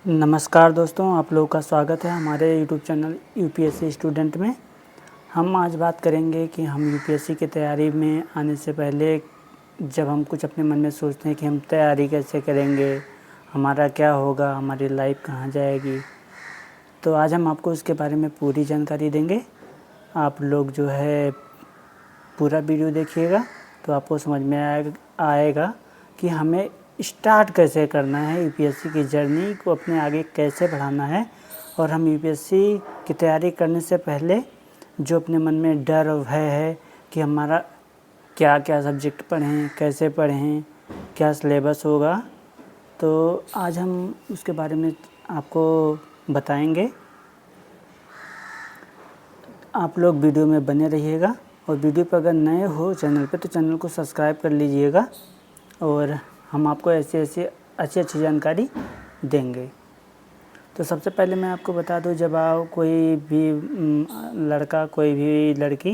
नमस्कार दोस्तों, आप लोगों का स्वागत है हमारे यूट्यूब चैनल यूपीएससी स्टूडेंट में। हम आज बात करेंगे कि हम यूपीएससी की तैयारी में आने से पहले जब हम कुछ अपने मन में सोचते हैं कि हम तैयारी कैसे करेंगे, हमारा क्या होगा, हमारी लाइफ कहाँ जाएगी, तो आज हम आपको उसके बारे में पूरी जानकारी देंगे। आप लोग जो है पूरा वीडियो देखिएगा तो आपको समझ में आएगा कि हमें स्टार्ट कैसे करना है, यूपीएससी की जर्नी को अपने आगे कैसे बढ़ाना है। और हम यूपीएससी की तैयारी करने से पहले जो अपने मन में डर और भय है कि हमारा क्या क्या सब्जेक्ट पढ़ें, कैसे पढ़ें, क्या सिलेबस होगा, तो आज हम उसके बारे में आपको बताएंगे। आप लोग वीडियो में बने रहिएगा और वीडियो पर अगर नए हो चैनल पे तो चैनल को सब्सक्राइब कर लीजिएगा और हम आपको ऐसी अच्छी जानकारी देंगे। तो सबसे पहले मैं आपको बता दूं, जब आप कोई भी लड़का कोई भी लड़की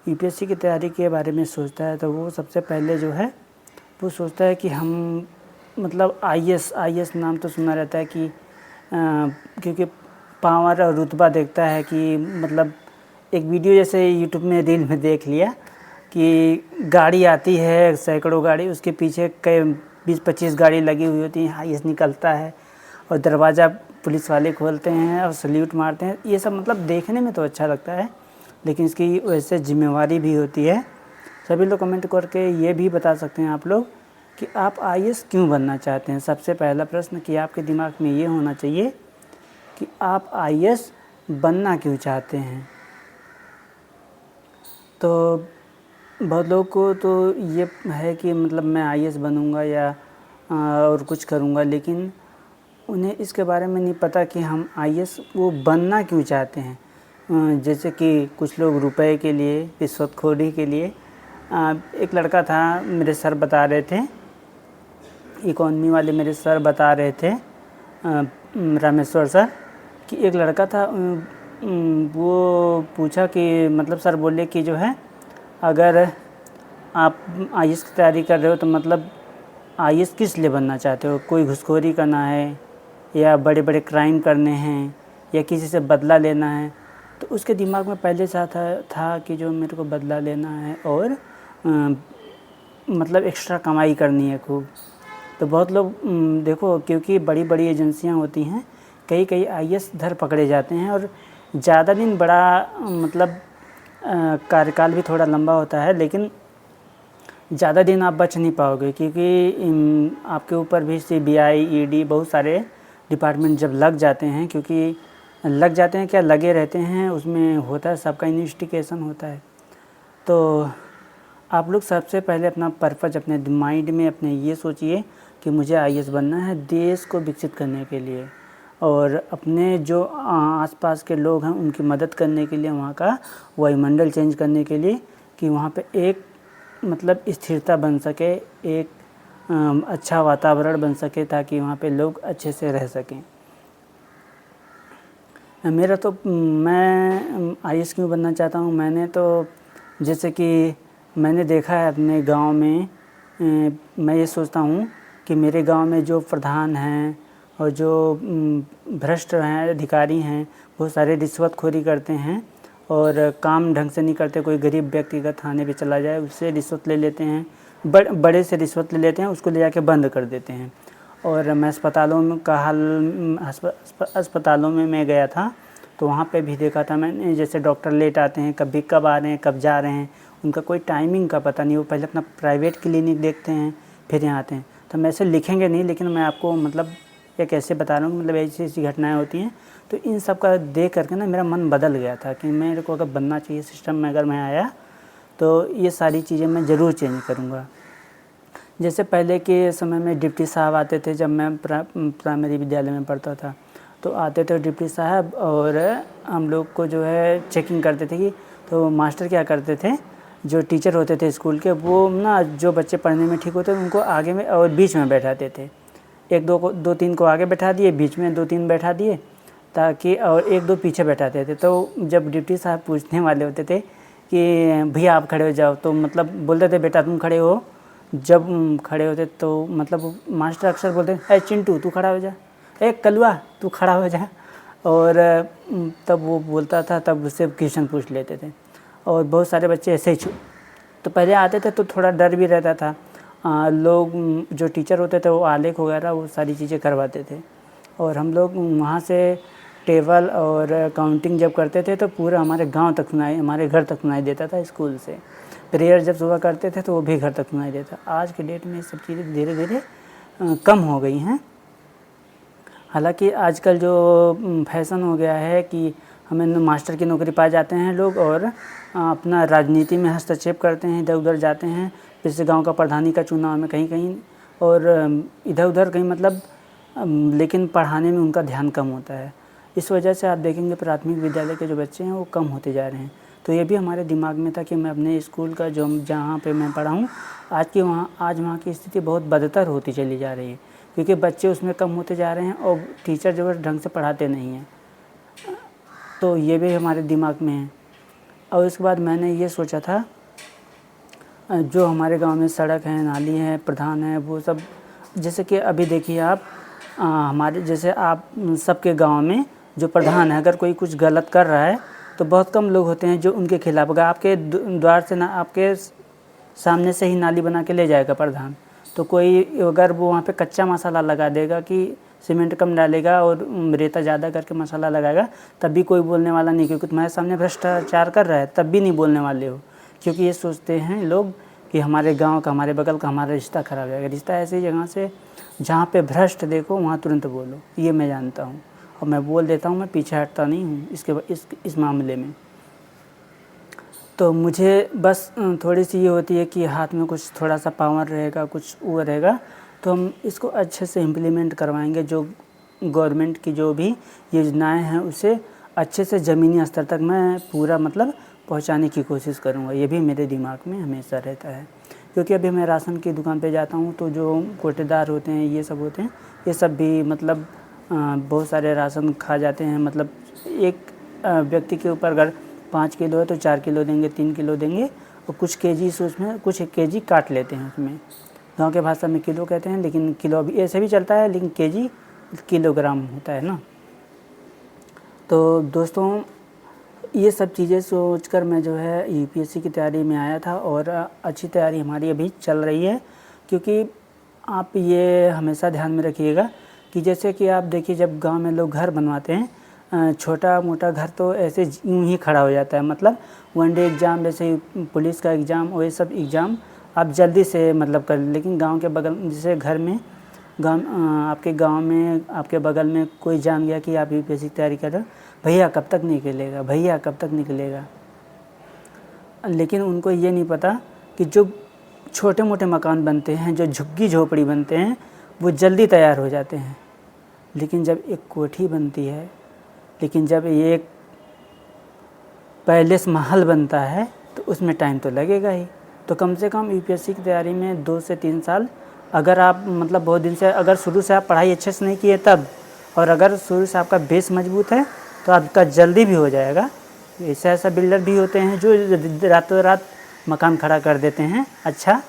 यूपीएससी की तैयारी के बारे में सोचता है तो वो सबसे पहले जो है वो सोचता है कि हम मतलब आईएएस नाम तो सुना रहता है कि क्योंकि पावर और रुतबा देखता है कि मतलब एक वीडियो जैसे यूट्यूब में रील में देख लिया कि गाड़ी आती है, सैकड़ों गाड़ी, उसके पीछे कई 20-25 गाड़ी लगी हुई होती हैं, आईएएस निकलता है और दरवाज़ा पुलिस वाले खोलते हैं और सल्यूट मारते हैं। ये सब मतलब देखने में तो अच्छा लगता है, लेकिन इसकी वैसे जिम्मेवारी भी होती है। सभी लोग कमेंट करके ये भी बता सकते हैं आप लोग कि आप आईएएस क्यों बनना चाहते हैं। सबसे पहला प्रश्न कि आपके दिमाग में ये होना चाहिए कि आप आईएएस बनना क्यों चाहते हैं। तो बहुत लोगों को तो ये है कि मतलब मैं आईएएस बनूंगा या और कुछ करूंगा, लेकिन उन्हें इसके बारे में नहीं पता कि हम आईएएस वो बनना क्यों चाहते हैं। जैसे कि कुछ लोग रुपए के लिए, रिश्वतखोरी के लिए। एक लड़का था, मेरे सर बता रहे थे, इकोनॉमी वाले मेरे सर बता रहे थे, रामेश्वर सर, कि एक लड़का था, वो पूछा कि मतलब सर बोले कि जो है अगर आप आईएएस की तैयारी कर रहे हो तो मतलब आईएएस किस लिए बनना चाहते हो, कोई घुसखोरी करना है या बड़े बड़े क्राइम करने हैं या किसी से बदला लेना है। तो उसके दिमाग में पहले से था कि जो मेरे को बदला लेना है और मतलब एक्स्ट्रा कमाई करनी है खूब। तो बहुत लोग देखो, क्योंकि बड़ी बड़ी एजेंसियां होती हैं, कई आईएएस धर पकड़े जाते हैं और ज़्यादा दिन बड़ा मतलब कार्यकाल भी थोड़ा लंबा होता है, लेकिन ज़्यादा दिन आप बच नहीं पाओगे, क्योंकि आपके ऊपर भी सीबीआई, ईडी, बहुत सारे डिपार्टमेंट जब लग जाते हैं, क्योंकि लग जाते हैं क्या, लगे रहते हैं, उसमें होता है सबका इन्वेस्टिगेशन होता है। तो आप लोग सबसे पहले अपना पर्पज़ अपने माइंड में अपने ये सोचिए कि मुझे आईएएस बनना है देश को विकसित करने के लिए और अपने जो आसपास के लोग हैं उनकी मदद करने के लिए, वहाँ का वायुमंडल चेंज करने के लिए, कि वहाँ पे एक मतलब स्थिरता बन सके, एक अच्छा वातावरण बन सके, ताकि वहाँ पे लोग अच्छे से रह सकें। मेरा तो मैं आईएएस क्यों बनना चाहता हूँ, मैंने तो जैसे कि मैंने देखा है अपने गांव में, मैं ये सोचता हूँ कि मेरे गांव में जो प्रधान हैं और जो भ्रष्ट हैं, अधिकारी हैं, बहुत सारे रिश्वतखोरी करते हैं और काम ढंग से नहीं करते। कोई गरीब व्यक्ति का थाने पे चला जाए, उससे रिश्वत ले लेते हैं, बड़े से रिश्वत ले लेते हैं, उसको ले जाके बंद कर देते हैं। और मैं अस्पतालों में मैं गया था तो वहाँ पे भी देखा था मैंने, जैसे डॉक्टर लेट आते हैं, कब आ रहे हैं, कब जा रहे हैं, उनका कोई टाइमिंग का पता नहीं। वो पहले अपना प्राइवेट क्लिनिक देखते हैं फिर यहाँ आते हैं। तो मैं ऐसे लिखेंगे नहीं, लेकिन मैं आपको मतलब एक ऐसे बता रहा हूँ, मतलब ऐसी घटनाएं होती हैं। तो इन सब का देख करके ना मेरा मन बदल गया था कि मेरे को अगर बनना चाहिए सिस्टम में, अगर मैं आया तो ये सारी चीज़ें मैं ज़रूर चेंज करूँगा। जैसे पहले के समय में डिप्टी साहब आते थे, जब मैं प्राइमरी विद्यालय में पढ़ता था, तो आते थे डिप्टी साहब और हम लोग को जो है चेकिंग करते थे। कि तो मास्टर क्या करते थे, जो टीचर होते थे स्कूल के, वो ना जो बच्चे पढ़ने में ठीक होते उनको आगे में और बीच में बैठाते थे। एक दो तीन को आगे बैठा दिए, बीच में 2-3 बैठा दिए, ताकि और 1-2 पीछे बैठाते थे। तो जब डिप्टी साहब पूछने वाले होते थे कि भैया आप खड़े हो जाओ, तो मतलब बोलते थे बेटा तुम खड़े हो। जब खड़े होते तो मतलब मास्टर अक्सर बोलते, चिंटू तू खड़ा हो जा, एक कलुआ तू खड़ा हो जा, और तब वो बोलता था, तब उससे क्वेश्चन पूछ लेते थे। और बहुत सारे बच्चे ऐसे ही तो पहले आते थे तो थोड़ा डर भी रहता था। लोग जो टीचर होते थे वो आलेख वगैरह वो सारी चीज़ें करवाते थे, और हम लोग वहाँ से टेबल और काउंटिंग जब करते थे तो पूरा हमारे गांव तक हमारे घर तक सुनाई देता था स्कूल से। प्रेयर जब सुबह करते थे तो वो भी घर तक सुनाई देता। आज के डेट में ये सब चीज़ें धीरे धीरे कम हो गई हैं। हालांकि आजकल जो फैशन हो गया है कि हमें मास्टर की नौकरी पा जाते हैं लोग, और अपना राजनीति में हस्तक्षेप करते हैं, इधर उधर जाते हैं, जैसे गांव का प्रधानी का चुनाव में कहीं कहीं, और इधर उधर कहीं मतलब, लेकिन पढ़ाने में उनका ध्यान कम होता है। इस वजह से आप देखेंगे प्राथमिक विद्यालय के जो बच्चे हैं वो कम होते जा रहे हैं। तो ये भी हमारे दिमाग में था कि मैं अपने स्कूल का जो जहाँ पे मैं पढ़ा हूँ आज वहाँ की स्थिति बहुत बदतर होती चली जा रही है, क्योंकि बच्चे उसमें कम होते जा रहे हैं और टीचर जो है ढंग से पढ़ाते नहीं हैं। तो ये भी हमारे दिमाग में है। और उसके बाद मैंने ये सोचा था, जो हमारे गांव में सड़क है, नाली है, प्रधान है, वो सब, जैसे कि अभी देखिए आप, हमारे जैसे आप सबके गांव में जो प्रधान है, अगर कोई कुछ गलत कर रहा है तो बहुत कम लोग होते हैं जो उनके खिलाफ। अगर आपके द्वार से ना आपके सामने से ही नाली बना के ले जाएगा प्रधान, तो कोई अगर वो वहाँ पे कच्चा मसाला लगा देगा कि सीमेंट कम डालेगा और रेता ज़्यादा करके मसाला लगाएगा, तब भी कोई बोलने वाला नहीं, क्योंकि तुम्हारे सामने भ्रष्टाचार कर रहा है तब भी नहीं बोलने वाले हो। क्योंकि ये सोचते हैं लोग कि हमारे गांव का, हमारे बगल का हमारा रिश्ता खराब है। रिश्ता ऐसी जगह से जहाँ पे भ्रष्ट देखो वहाँ तुरंत बोलो, ये मैं जानता हूँ और मैं बोल देता हूँ, मैं पीछे हटता नहीं हूँ इस मामले में। तो मुझे बस थोड़ी सी ये होती है कि हाथ में कुछ थोड़ा सा पावर रहेगा, कुछ वो रहेगा, तो हम इसको अच्छे से इम्प्लीमेंट करवाएंगे। जो गवर्नमेंट की जो भी योजनाएं हैं उसे अच्छे से ज़मीनी स्तर तक मैं पूरा मतलब पहुंचाने की कोशिश करूंगा। ये भी मेरे दिमाग में हमेशा रहता है, क्योंकि अभी मैं राशन की दुकान पे जाता हूँ तो जो कोटेदार होते हैं, ये सब होते हैं, ये सब भी मतलब बहुत सारे राशन खा जाते हैं। मतलब एक व्यक्ति के ऊपर अगर 5 किलो है तो 4 किलो देंगे, 3 किलो देंगे, और कुछ केजी से उसमें कुछ केजी काट लेते हैं। उसमें गांव के भाषा में किलो कहते हैं, लेकिन किलो भी ऐसे भी चलता है, लेकिन केजी किलोग्राम होता है ना। तो दोस्तों, ये सब चीज़ें सोचकर मैं जो है यूपीएससी की तैयारी में आया था, और अच्छी तैयारी हमारी अभी चल रही है। क्योंकि आप ये हमेशा ध्यान में रखिएगा कि जैसे कि आप देखिए, जब गांव में लोग घर बनवाते हैं, छोटा मोटा घर तो ऐसे यूँ ही खड़ा हो जाता है। मतलब वनडे एग्ज़ाम, जैसे पुलिस का एग्ज़ाम, वो सब एग्ज़ाम आप जल्दी से मतलब कर, लेकिन गांव के बगल जैसे घर में आपके गांव में आपके बगल में कोई जान गया कि आप यूपीएससी की तैयारी कर रहे हो, भैया कब तक निकलेगा, भैया कब तक निकलेगा। लेकिन उनको ये नहीं पता कि जो छोटे मोटे मकान बनते हैं, जो झुग्गी झोपड़ी बनते हैं, वो जल्दी तैयार हो जाते हैं। लेकिन जब एक कोठी बनती है, लेकिन जब एक पैलेस महल बनता है तो उसमें टाइम तो लगेगा ही। तो कम से कम यूपीएससी की तैयारी में 2 से 3 साल, अगर आप मतलब बहुत दिन से, अगर शुरू से आप पढ़ाई अच्छे से नहीं किए तब, और अगर शुरू से आपका बेस मजबूत है तो आपका जल्दी भी हो जाएगा। ऐसा बिल्डर भी होते हैं जो रातों रात मकान खड़ा कर देते हैं। अच्छा,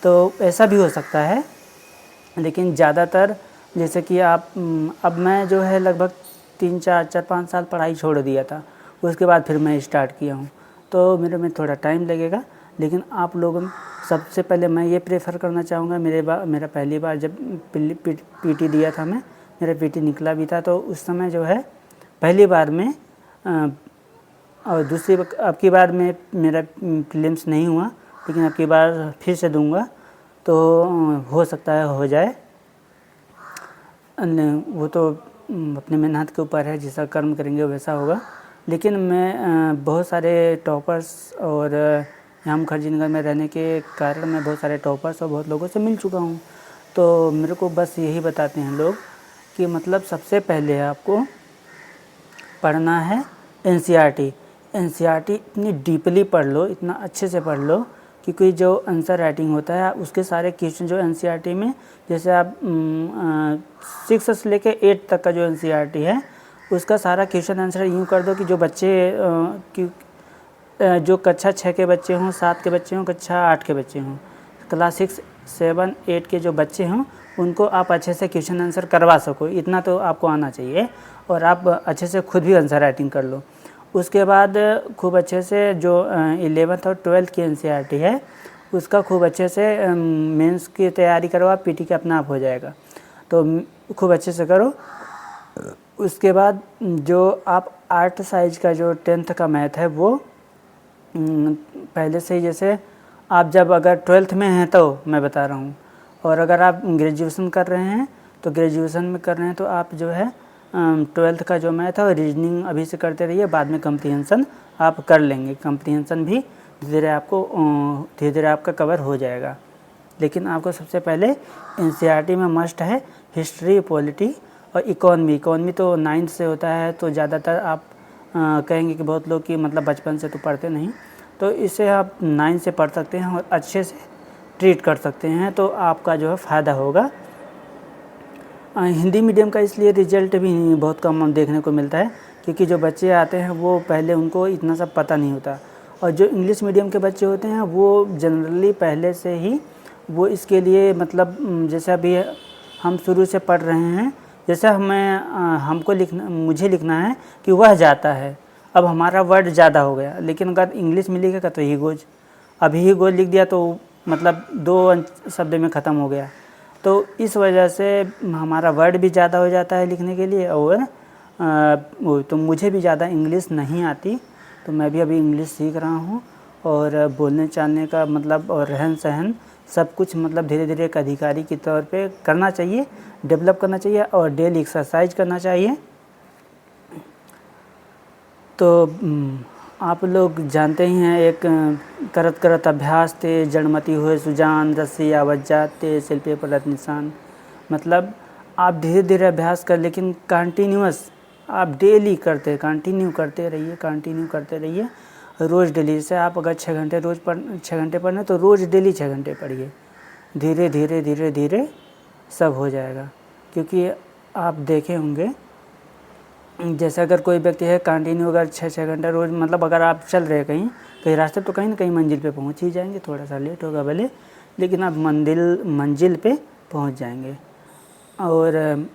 तो ऐसा भी हो सकता है, लेकिन ज़्यादातर जैसे कि आप अब मैं जो है लगभग 3-4-5 साल पढ़ाई छोड़ दिया था, उसके बाद फिर मैं स्टार्ट किया हूँ, तो मेरे में थोड़ा टाइम लगेगा। लेकिन आप लोगों में सबसे पहले मैं ये प्रेफर करना चाहूँगा, मेरा पहली बार जब पीटी दिया था मैं, मेरा पीटी निकला भी था, तो उस समय जो है पहली बार में और दूसरी अब की बार में मेरा प्रीलिम्स नहीं हुआ, लेकिन अब की बार फिर से दूंगा, तो हो सकता है हो जाए। वो तो अपने मेहनत के ऊपर है, जैसा कर्म करेंगे वैसा होगा। लेकिन मैं बहुत सारे टॉपर्स, और यहाँ मुखर्जी नगर में रहने के कारण मैं बहुत सारे टॉपर्स और बहुत लोगों से मिल चुका हूँ। तो मेरे को बस यही बताते हैं लोग कि मतलब सबसे पहले आपको पढ़ना है एनसीईआरटी। इतनी डीपली पढ़ लो, इतना अच्छे से पढ़ लो, क्योंकि जो आंसर राइटिंग होता है उसके सारे क्वेश्चन जो एनसीईआरटी में, जैसे आप 6 से लेके 8 तक का जो एनसीईआरटी है उसका सारा क्वेश्चन आंसर यूँ कर दो कि जो बच्चे जो कक्षा 6 के बच्चे हों, 7 के बच्चे हों, कक्षा 8 के बच्चे हों, क्लास 6, 7, 8 के जो बच्चे हों उनको आप अच्छे से क्वेश्चन आंसर करवा सको, इतना तो आपको आना चाहिए, और आप अच्छे से खुद भी आंसर राइटिंग कर लो। उसके बाद खूब अच्छे से जो 11th और 12th की NCERT है उसका खूब अच्छे से मेंस की तैयारी करो, आप PT का अपना आप हो जाएगा, तो खूब अच्छे से करो। उसके बाद जो आप 8 साइज का जो 10th का मैथ है वो पहले से ही, जैसे आप जब अगर 12th में हैं तो मैं बता रहा हूँ, और अगर आप ग्रेजुएशन कर रहे हैं तो ग्रेजुएशन में कर रहे हैं तो आप जो है 12th का जो मैथ है और रीजनिंग अभी से करते रहिए, बाद में कम्प्रीहेंसन आप कर लेंगे। कम्प्रीहेंसन भी धीरे धीरे आपका कवर हो जाएगा। लेकिन आपको सबसे पहले NCERT में मस्ट है हिस्ट्री, पॉलिटी और इकोनॉमी। इकोनॉमी तो 9th से होता है, तो ज़्यादातर आप कहेंगे कि बहुत लोग कि मतलब बचपन से तो पढ़ते नहीं, तो इसे आप 9 से पढ़ सकते हैं और अच्छे से ट्रीट कर सकते हैं, तो आपका जो है फ़ायदा होगा। हिंदी मीडियम का इसलिए रिजल्ट भी बहुत कम देखने को मिलता है, क्योंकि जो बच्चे आते हैं वो पहले उनको इतना सब पता नहीं होता, और जो इंग्लिश मीडियम के बच्चे होते हैं वो जनरली पहले से ही वो इसके लिए मतलब जैसे अभी हम शुरू से पढ़ रहे हैं, जैसे मुझे लिखना है कि वह जाता है, अब हमारा वर्ड ज़्यादा हो गया, लेकिन अगर इंग्लिश में लिखेगा तो ही गोज, अभी ही गोज लिख दिया तो मतलब 2 शब्द में ख़त्म हो गया, तो इस वजह से हमारा वर्ड भी ज़्यादा हो जाता है लिखने के लिए। और तो मुझे भी ज़्यादा इंग्लिश नहीं आती, तो मैं भी अभी इंग्लिश सीख रहा हूँ, और बोलने चालने का मतलब और रहन सहन सब कुछ मतलब धीरे धीरे एक अधिकारी के तौर पे करना चाहिए, डेवलप करना चाहिए, और डेली एक्सरसाइज करना चाहिए। तो आप लोग जानते ही हैं, एक करत करत अभ्यास ते जड़मती हुए सुजान, रस्सी आवत जाते शिल्पे पलट निशान। मतलब आप धीरे धीरे अभ्यास कर, लेकिन कंटिन्यूअस आप डेली कंटिन्यू करते रहिए रोज़ डेली। से आप अगर 6 घंटे 6 घंटे पढ़ना तो रोज़ डेली 6 घंटे पढ़िए, धीरे धीरे सब हो जाएगा। क्योंकि आप देखे होंगे, जैसे अगर कोई व्यक्ति है कंटिन्यू अगर 6 घंटा रोज़, मतलब अगर आप चल रहे कहीं रास्ते, तो कहीं ना कहीं मंजिल पे पहुंच ही जाएंगे, थोड़ा सा लेट होगा भले, लेकिन आप मंजिल पे पहुंच जाएंगे। और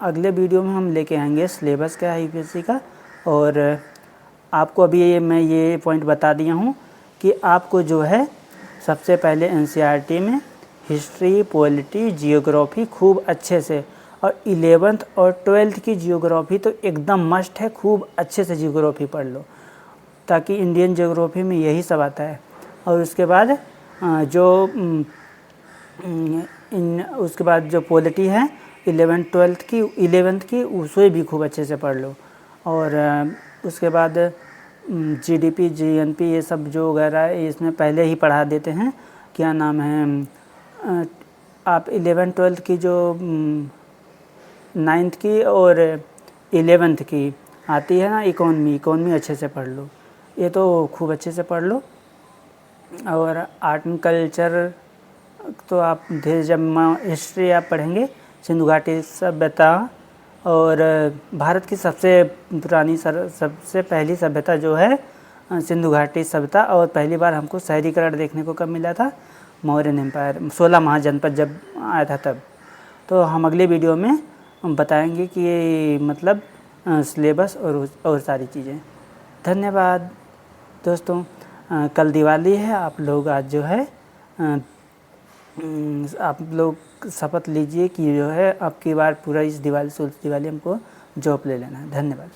अगले वीडियो में हम लेके आएंगे सिलेबस क्या है UPSC का, और आपको अभी मैं ये पॉइंट बता दिया हूँ कि आपको जो है सबसे पहले NCERT में हिस्ट्री, पॉलिटी, जियोग्राफी खूब अच्छे से, और 11th और 12th की जियोग्राफी तो एकदम मस्ट है, खूब अच्छे से जियोग्राफी पढ़ लो, ताकि इंडियन जियोग्राफी में यही सब आता है। और उसके बाद उसके बाद जो पॉलिटी है 11th की उसे भी खूब अच्छे से पढ़ लो। और उसके बाद GDP, GNP ये सब जो वगैरह है इसमें पहले ही पढ़ा देते हैं, क्या नाम है, आप 11th 12th की जो 9th की और 11th की आती है ना इकोनॉमी अच्छे से पढ़ लो, ये तो खूब अच्छे से पढ़ लो। और आर्ट एंड कल्चर तो आप धीरे जब हिस्ट्री आप पढ़ेंगे, सिंधु घाटी सभ्यता और भारत की सबसे पुरानी सबसे पहली सभ्यता जो है सिंधु घाटी सभ्यता, और पहली बार हमको शहरीकरण देखने को कब मिला था, मौर्यन एम्पायर 16 महाजनपद जब आया था तब। तो हम अगले वीडियो में बताएंगे कि ये मतलब सिलेबस और सारी चीज़ें। धन्यवाद दोस्तों। कल दिवाली है, आप लोग आज जो है आप लोग शपथ लीजिए कि जो है अब की बार पूरा इस दिवाली हमको जॉब ले लेना है। धन्यवाद।